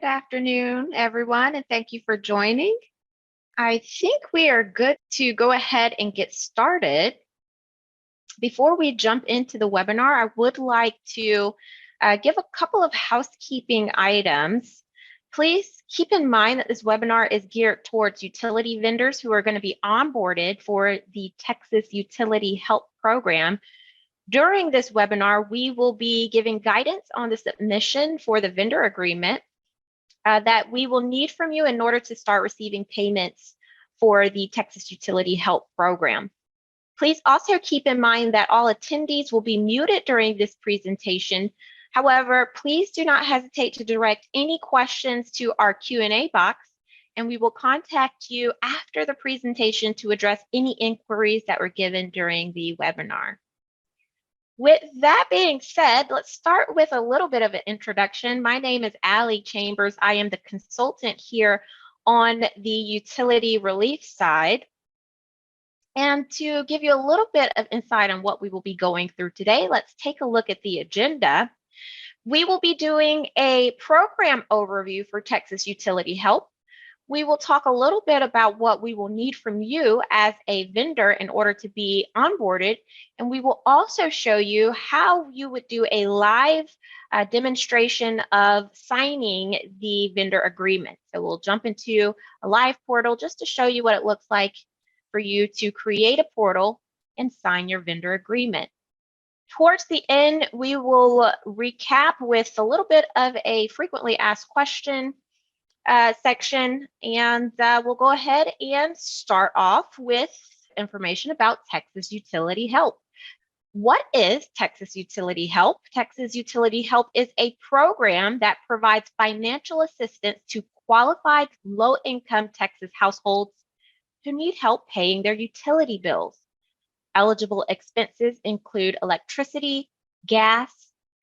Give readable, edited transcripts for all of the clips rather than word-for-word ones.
afternoon, everyone, and thank you for joining. I think we are good to go ahead and get started. Before we jump into the webinar, I would like to give a couple of housekeeping items. Please keep in mind that this webinar is geared towards utility vendors who are going to be onboarded for the Texas Utility Help Program. During this webinar, we will be giving guidance on the submission for the vendor agreement that we will need from you in order to start receiving payments for the Texas Utility Help Program. Please also keep in mind that all attendees will be muted during this presentation. However, please do not hesitate to direct any questions to our Q&A box, and we will contact you after the presentation to address any inquiries that were given during the webinar. With that being said, let's start with a little bit of an introduction. My name is Allie Chambers. I am the consultant here on the utility relief side. And to give you a little bit of insight on what we will be going through today, let's take a look at the agenda. We will be doing a program overview for Texas Utility Help. We will talk a little bit about what we will need from you as a vendor in order to be onboarded. And we will also show you how you would do a live demonstration of signing the vendor agreement. So we'll jump into a live portal just to show you what it looks like for you to create a portal and sign your vendor agreement. Towards the end, we will recap with a little bit of a frequently asked question section, and we'll go ahead and start off with information about Texas Utility Help. What is Texas Utility Help? Texas Utility Help is a program that provides financial assistance to qualified low-income Texas households who need help paying their utility bills. Eligible expenses include electricity, gas,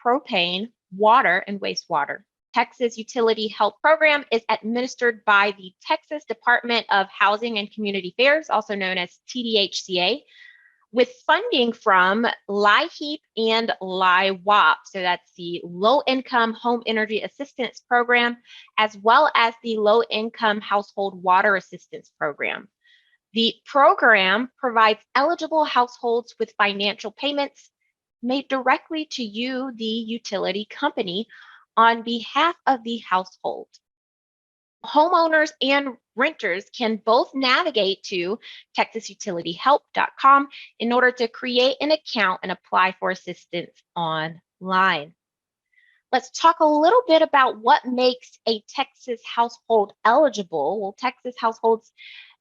propane, water, and wastewater. Texas Utility Help Program is administered by the Texas Department of Housing and Community Affairs, also known as TDHCA, with funding from LIHEAP and LIWOP. So that's the Low Income Home Energy Assistance Program, as well as the Low Income Household Water Assistance Program. The program provides eligible households with financial payments made directly to you, the utility company, on behalf of the household. Homeowners and renters can both navigate to texasutilityhelp.com in order to create an account and apply for assistance online. Let's talk a little bit about what makes a Texas household eligible. Well, Texas households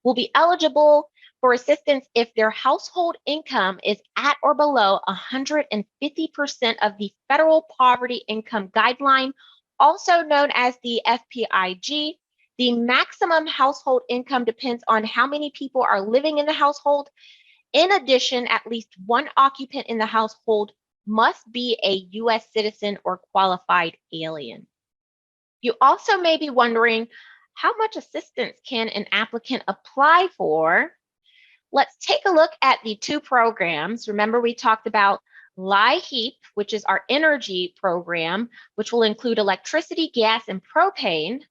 will be eligible for assistance if their household income is at or below 150% of the federal poverty income guideline, also known as the FPIG. The maximum household income depends on how many people are living in the household. In addition, at least one occupant in the household must be a U.S. citizen or qualified alien. You also may be wondering, how much assistance can an applicant apply for? Let's take a look at the two programs. Remember, we talked about LIHEAP, which is our energy program, which will include electricity, gas, and propane,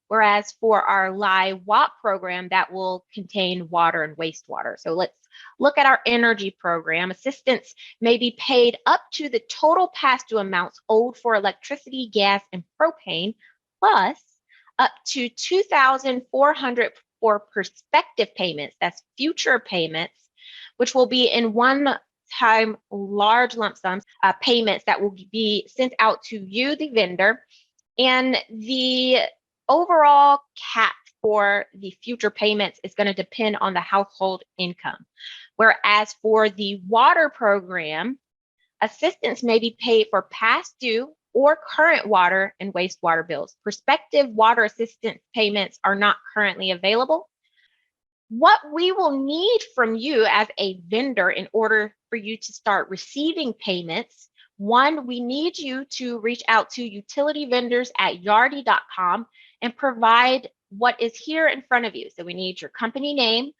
whereas for our LIWOP program, that will contain water and wastewater. So let's look at our energy program. Assistance may be paid up to the total past due amounts owed for electricity, gas, and propane, plus up to $2,400 for prospective payments. That's future payments, which will be in one-time large lump sums payments that will be sent out to you, the vendor. And the overall cap for the future payments is going to depend on the household income. Whereas for the water program, assistance may be paid for past due or current water and wastewater bills. Prospective water assistance payments are not currently available. What we will need from you as a vendor in order for you to start receiving payments, one, we need you to reach out to utility vendors at yardi.com and provide what is here in front of you. So we need your company name,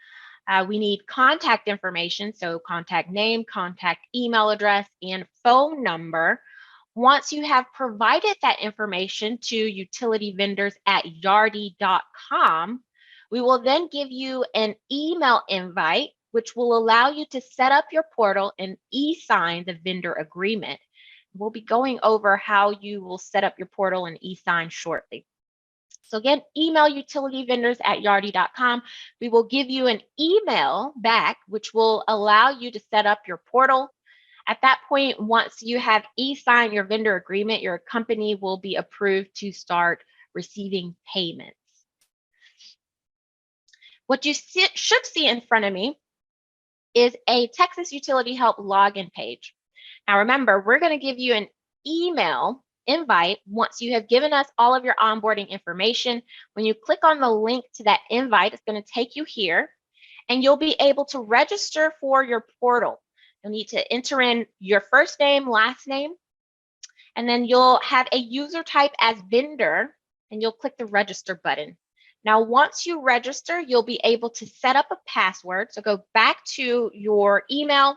we need contact information, so contact name, contact email address, and phone number. Once you have provided that information to utilityvendors@yardi.com, we will then give you an email invite, which will allow you to set up your portal and e-sign the vendor agreement. We'll be going over how you will set up your portal and e-sign shortly. So again, email utilityvendors@yardi.com. We will give you an email back, which will allow you to set up your portal. At that point, once you have e-signed your vendor agreement, your company will be approved to start receiving payments. What you should see in front of me is a Texas Utility Help login page. Now remember, we're going to give you an email invite once you have given us all of your onboarding information. When you click on the link to that invite, it's going to take you here, and you'll be able to register for your portal. You'll need to enter in your first name, last name, and then you'll have a user type as vendor, and you'll click the register button. Now, once you register, you'll be able to set up a password. So go back to your email.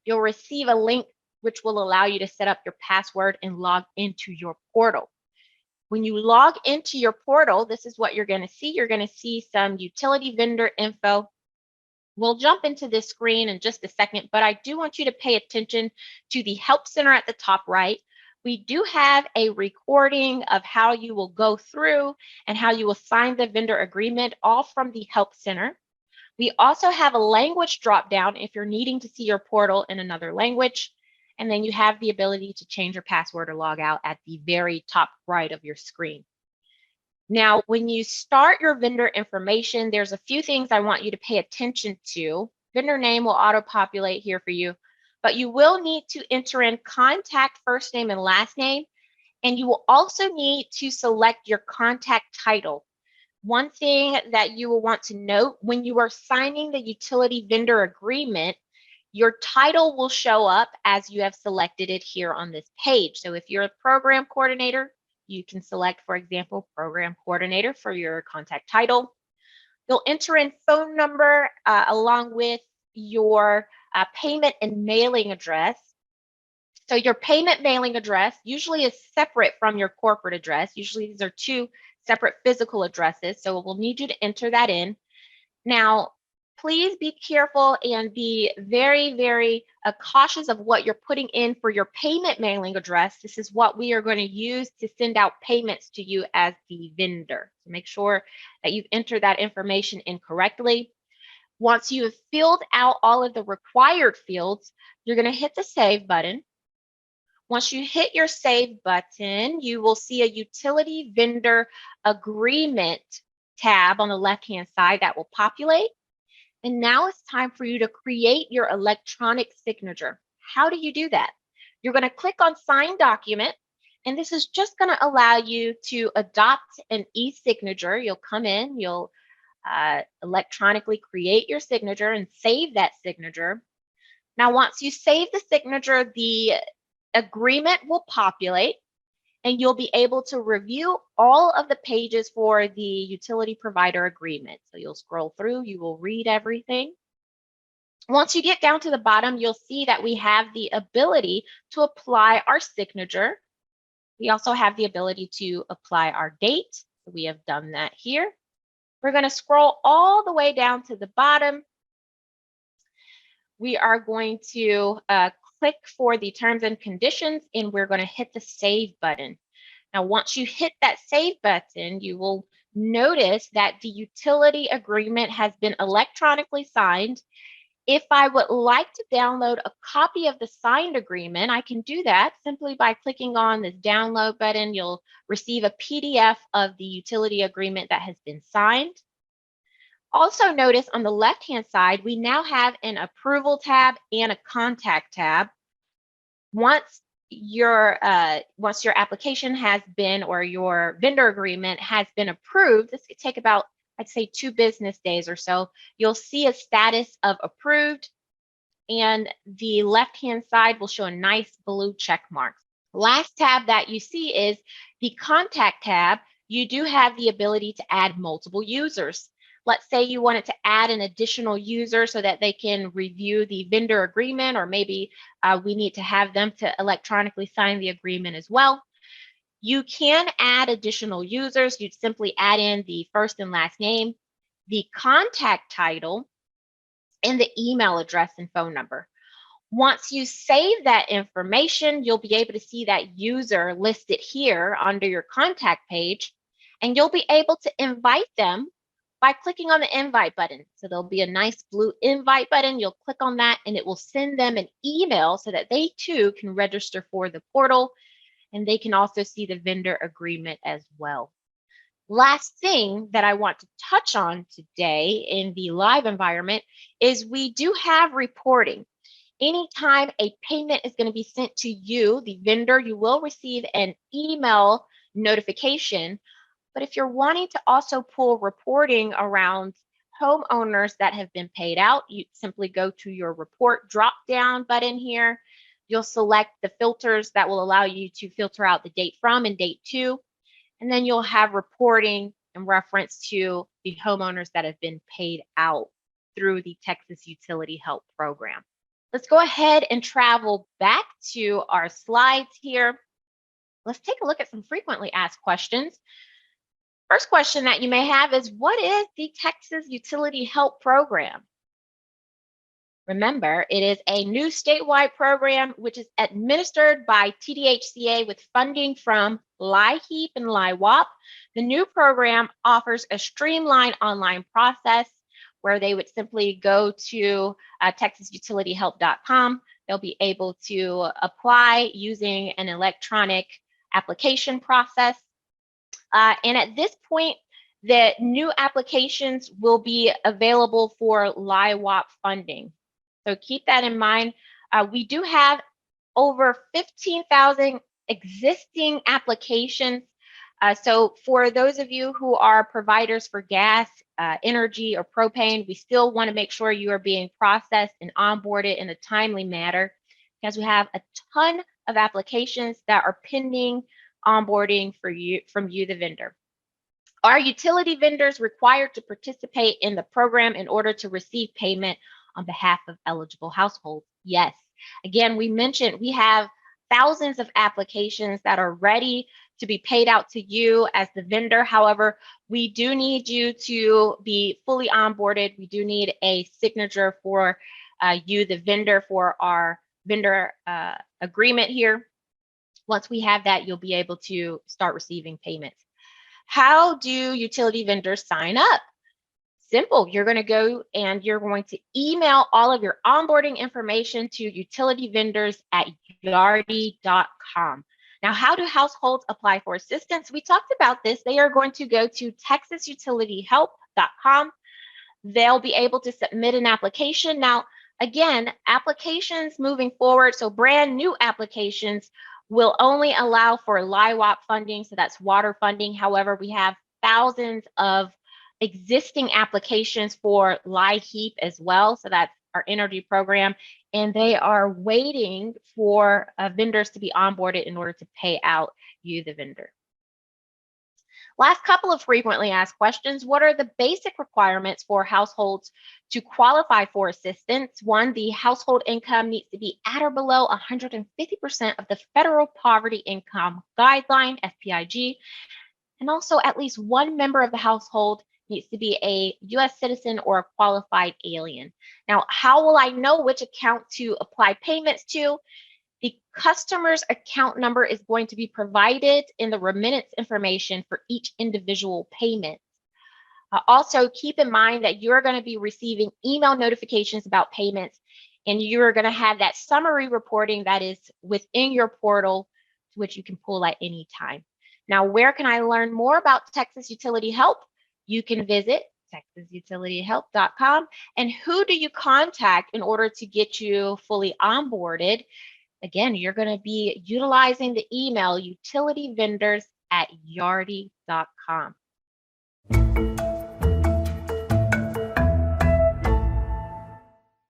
You'll receive a link which will allow you to set up your password and log into your portal. When you log into your portal, this is what you're going to see. You're going to see some utility vendor info. We'll jump into this screen in just a second, but I do want you to pay attention to the Help Center at the top right. We do have a recording of how you will go through and how you will sign the vendor agreement, all from the Help Center. We also have a language drop down if you're needing to see your portal in another language. And then you have the ability to change your password or log out at the very top right of your screen. Now, when you start your vendor information, there's a few things I want you to pay attention to. Vendor name will auto-populate here for you, but you will need to enter in contact first name and last name, and you will also need to select your contact title. One thing that you will want to note, when you are signing the utility vendor agreement, your title will show up as you have selected it here on this page. So if you're a program coordinator, you can select, for example, program coordinator for your contact title. You'll enter in phone number along with your payment and mailing address. So your payment mailing address usually is separate from your corporate address. Usually these are two separate physical addresses. So we'll need you to enter that in. Now, please be careful and be very, very cautious of what you're putting in for your payment mailing address. This is what we are going to use to send out payments to you as the vendor. So make sure that you've entered that information in correctly. Once you have filled out all of the required fields, you're going to hit the Save button. Once you hit your Save button, you will see a Utility Vendor Agreement tab on the left-hand side that will populate. And now it's time for you to create your electronic signature. How do you do that? You're going to click on Sign Document, and this is just going to allow you to adopt an e-signature. You'll come in, you'll electronically create your signature and save that signature. Now, once you save the signature, the agreement will populate, and you'll be able to review all of the pages for the utility provider agreement. So you'll scroll through, you will read everything. Once you get down to the bottom, you'll see that we have the ability to apply our signature. We also have the ability to apply our date. So we have done that here. We're going to scroll all the way down to the bottom. We are going to click for the terms and conditions, and we're going to hit the Save button. Now, once you hit that Save button, you will notice that the utility agreement has been electronically signed. If I would like to download a copy of the signed agreement, I can do that simply by clicking on this download button. You'll receive a PDF of the utility agreement that has been signed. Also notice on the left-hand side, we now have an approval tab and a contact tab. Once your application has been, or your vendor agreement has been approved, this could take about, I'd say, 2 business days or so, you'll see a status of approved, and the left-hand side will show a nice blue check mark. Last tab that you see is the contact tab. You do have the ability to add multiple users. Let's say you wanted to add an additional user so that they can review the vendor agreement, or maybe we need to have them to electronically sign the agreement as well. You can add additional users. You'd simply add in the first and last name, the contact title, and the email address and phone number. Once you save that information, you'll be able to see that user listed here under your contact page, and you'll be able to invite them by clicking on the invite button. So there'll be a nice blue invite button. You'll click on that and it will send them an email so that they too can register for the portal, and they can also see the vendor agreement as well. Last thing that I want to touch on today in the live environment is we do have reporting. Anytime a payment is going to be sent to you, the vendor, you will receive an email notification. But if you're wanting to also pull reporting around homeowners that have been paid out, you simply go to your report drop down button here. You'll select the filters that will allow you to filter out the date from and date to, and then you'll have reporting in reference to the homeowners that have been paid out through the Texas Utility Help Program. Let's go ahead and travel back to our slides here. Let's take a look at some frequently asked questions. First question that you may have is, what is the Texas Utility Help Program? Remember, it is a new statewide program which is administered by TDHCA with funding from LIHEAP and LIWOP. The new program offers a streamlined online process where they would simply go to texasutilityhelp.com. They'll be able to apply using an electronic application process. And at this point, the new applications will be available for LIWOP funding. So keep that in mind. We do have over 15,000 existing applications. So for those of you who are providers for gas, energy, or propane, we still want to make sure you are being processed and onboarded in a timely manner, because we have a ton of applications that are pending onboarding from you, the vendor. Are utility vendors required to participate in the program in order to receive payment on behalf of eligible households? Yes. Again, we mentioned we have thousands of applications that are ready to be paid out to you as the vendor. However, we do need you to be fully onboarded. We do need a signature for you, the vendor, for our vendor agreement here. Once we have that, you'll be able to start receiving payments. How do utility vendors sign up? Simple. You're going to go and you're going to email all of your onboarding information to utility vendors at yardi.com. Now, how do households apply for assistance? We talked about this. They are going to go to texasutilityhelp.com. They'll be able to submit an application. Now, again, applications moving forward, so brand new applications will only allow for LIWOP funding, so that's water funding. However, we have thousands of existing applications for LIHEAP as well, so that's our energy program, and they are waiting for vendors to be onboarded in order to pay out you, the vendor. Last couple of frequently asked questions. What are the basic requirements for households to qualify for assistance? One, the household income needs to be at or below 150% of the federal poverty income guideline, FPIG, and also at least one member of the household needs to be a U.S. citizen or a qualified alien. Now, how will I know which account to apply payments to? The customer's account number is going to be provided in the remittance information for each individual payment. Also, keep in mind that you're going to be receiving email notifications about payments, and you're going to have that summary reporting that is within your portal, which you can pull at any time. Now, where can I learn more about Texas Utility Help? You can visit texasutilityhelp.com. And who do you contact in order to get you fully onboarded? Again, you're going to be utilizing the email utilityvendors@yardi.com.